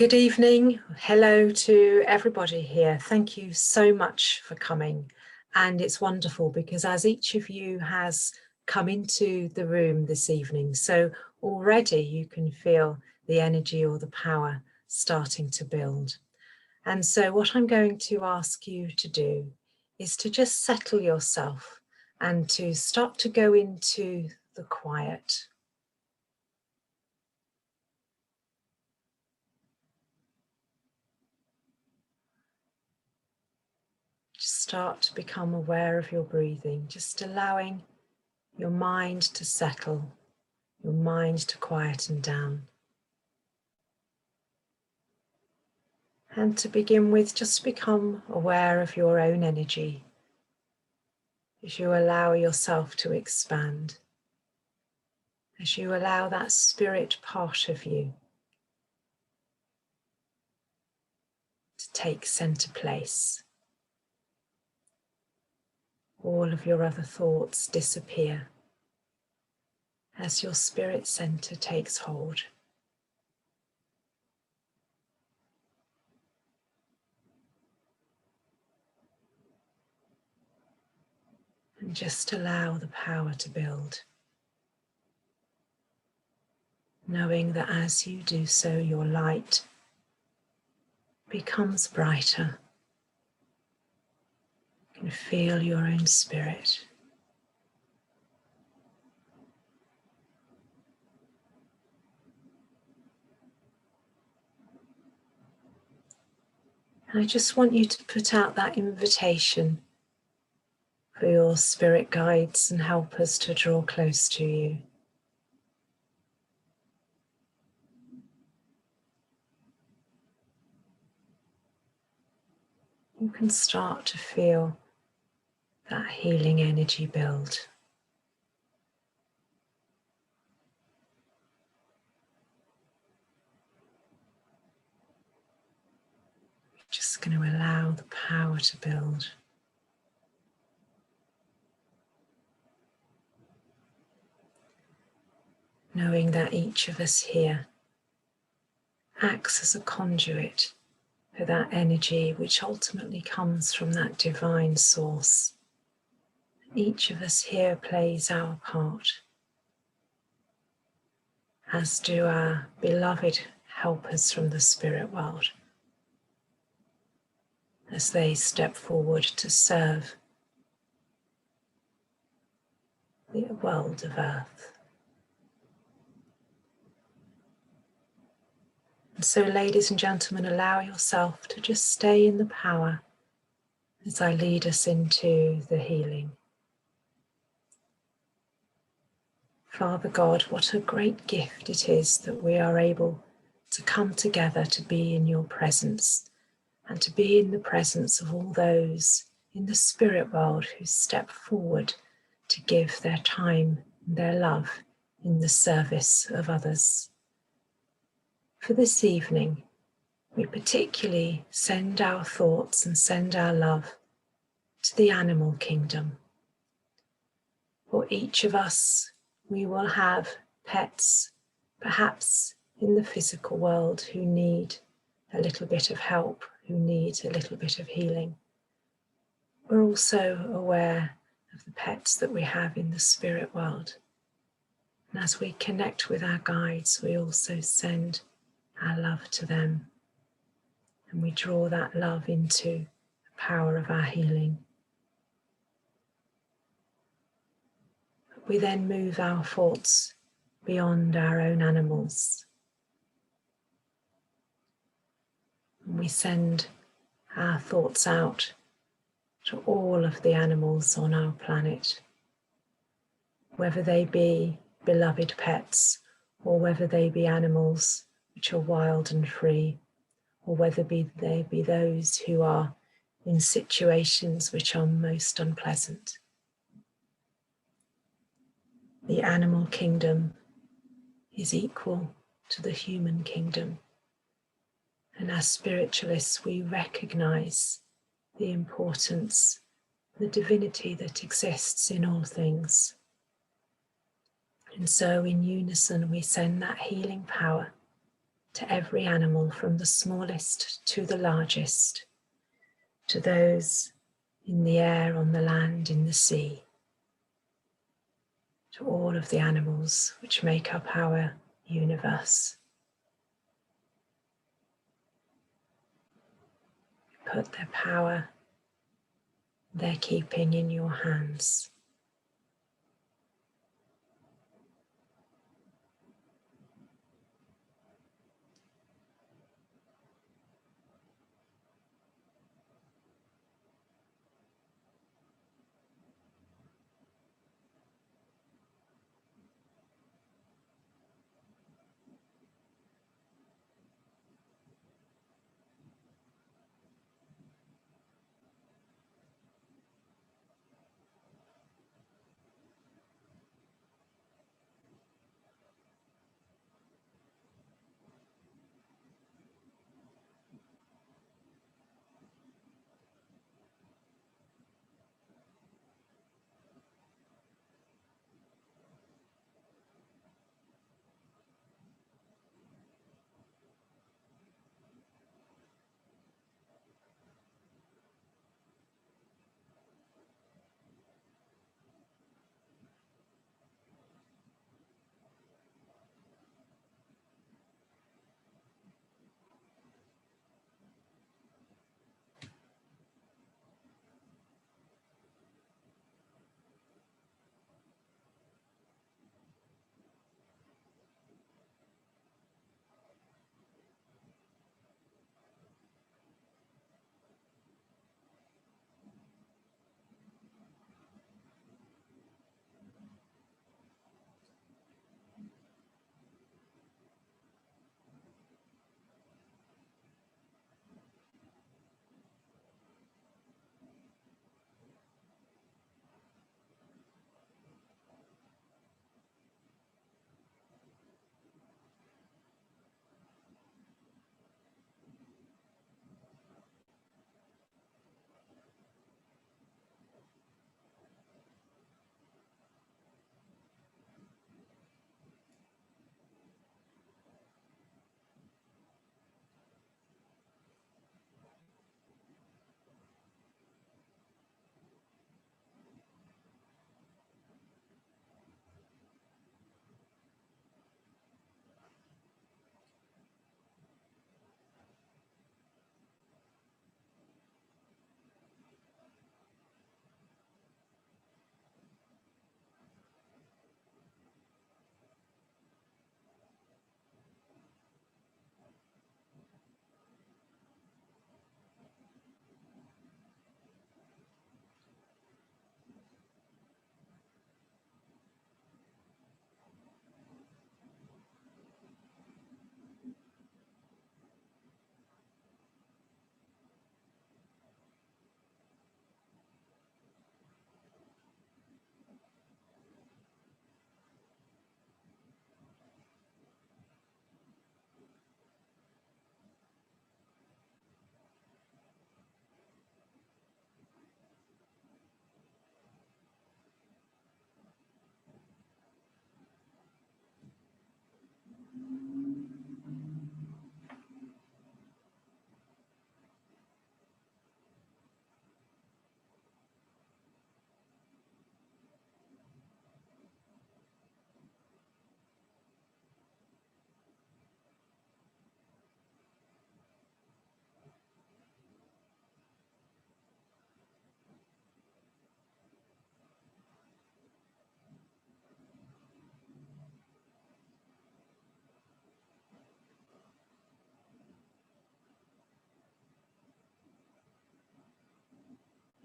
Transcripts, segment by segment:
Good evening. Hello to everybody here. Thank you so much for coming. And it's wonderful because as each of you has come into the room this evening, so already you can feel the energy or the power starting to build. And so what I'm going to ask you to do is to just settle yourself and to start to go into the quiet. Just start to become aware of your breathing, just allowing your mind to settle, your mind to quieten down. And to begin with, just become aware of your own energy as you allow yourself to expand, as you allow that spirit part of you to take center place. All of your other thoughts disappear as your spirit center takes hold. And just allow the power to build, knowing that as you do so, your light becomes brighter. You can feel your own spirit. And I just want you to put out that invitation for your spirit guides and helpers to draw close to you. You can start to feel that healing energy build. You're just going to allow the power to build. Knowing that each of us here acts as a conduit for that energy which ultimately comes from that divine source. Each of us here plays our part, as do our beloved helpers from the spirit world, as they step forward to serve the world of Earth. And so, ladies and gentlemen, allow yourself to just stay in the power as I lead us into the healing. Father God, what a great gift it is that we are able to come together to be in your presence and to be in the presence of all those in the spirit world who step forward to give their time and their love in the service of others. For this evening, we particularly send our thoughts and send our love to the animal kingdom. For each of us, we will have pets, perhaps in the physical world, who need a little bit of help, who need a little bit of healing. We're also aware of the pets that we have in the spirit world. And as we connect with our guides, we also send our love to them. And we draw that love into the power of our healing. We then move our thoughts beyond our own animals. And we send our thoughts out to all of the animals on our planet, whether they be beloved pets or whether they be animals which are wild and free, or whether they be those who are in situations which are most unpleasant. The animal kingdom is equal to the human kingdom. And as spiritualists, we recognize the importance, the divinity that exists in all things. And so in unison, we send that healing power to every animal, from the smallest to the largest, to those in the air, on the land, in the sea, to all of the animals which make up our universe. Put their power, their keeping in your hands.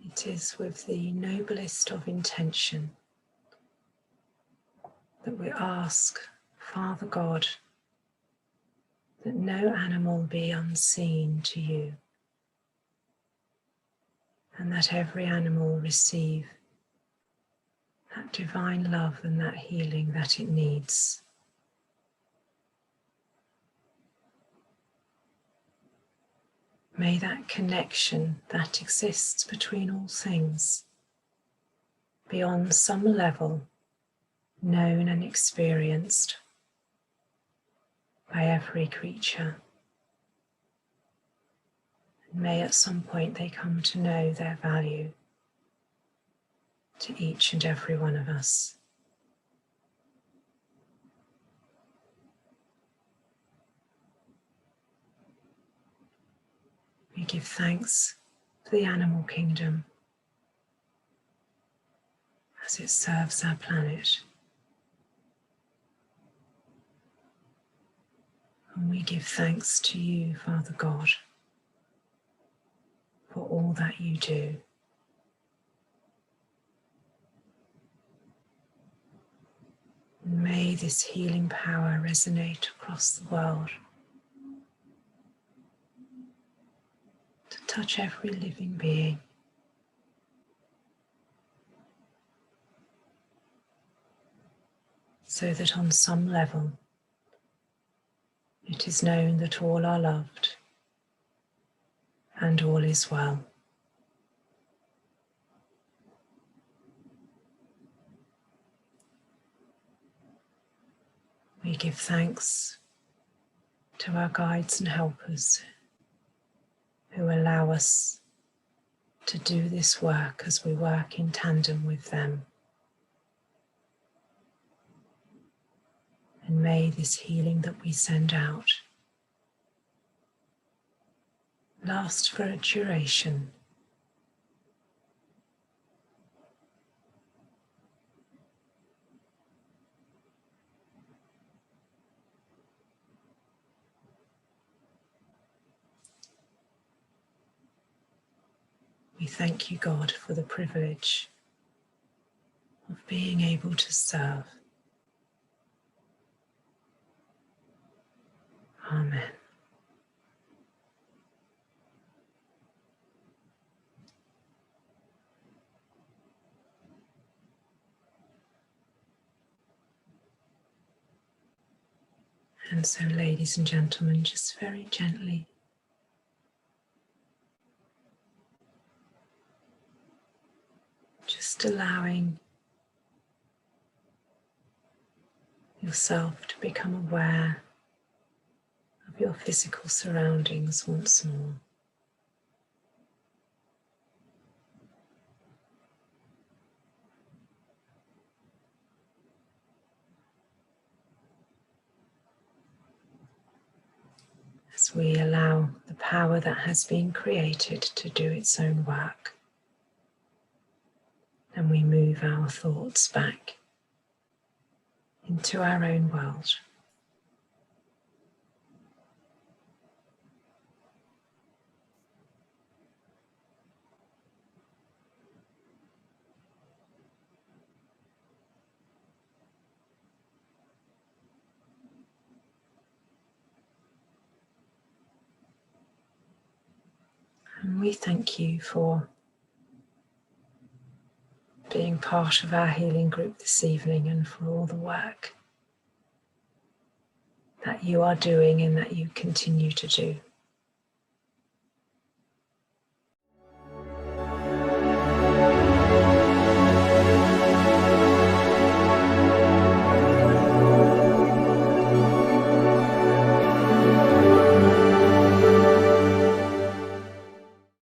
It is with the noblest of intention that we ask, Father God, that no animal be unseen to you, and that every animal receive that divine love and that healing that it needs. May that connection that exists between all things be on some level known and experienced. by every creature. And may at some point they come to know their value to each and every one of us. We give thanks for the animal kingdom as it serves our planet. And we give thanks to you, Father God, for all that you do. And may this healing power resonate across the world to touch every living being. So that on some level it is known that all are loved and all is well. We give thanks to our guides and helpers who allow us to do this work as we work in tandem with them. And may this healing that we send out last for a duration. We thank you, God, for the privilege of being able to serve. Amen. And so, ladies and gentlemen, just very gently just allowing yourself to become aware of your physical surroundings once more. As we allow the power that has been created to do its own work, and we move our thoughts back into our own world. And we thank you for being part of our healing group this evening and for all the work that you are doing and that you continue to do.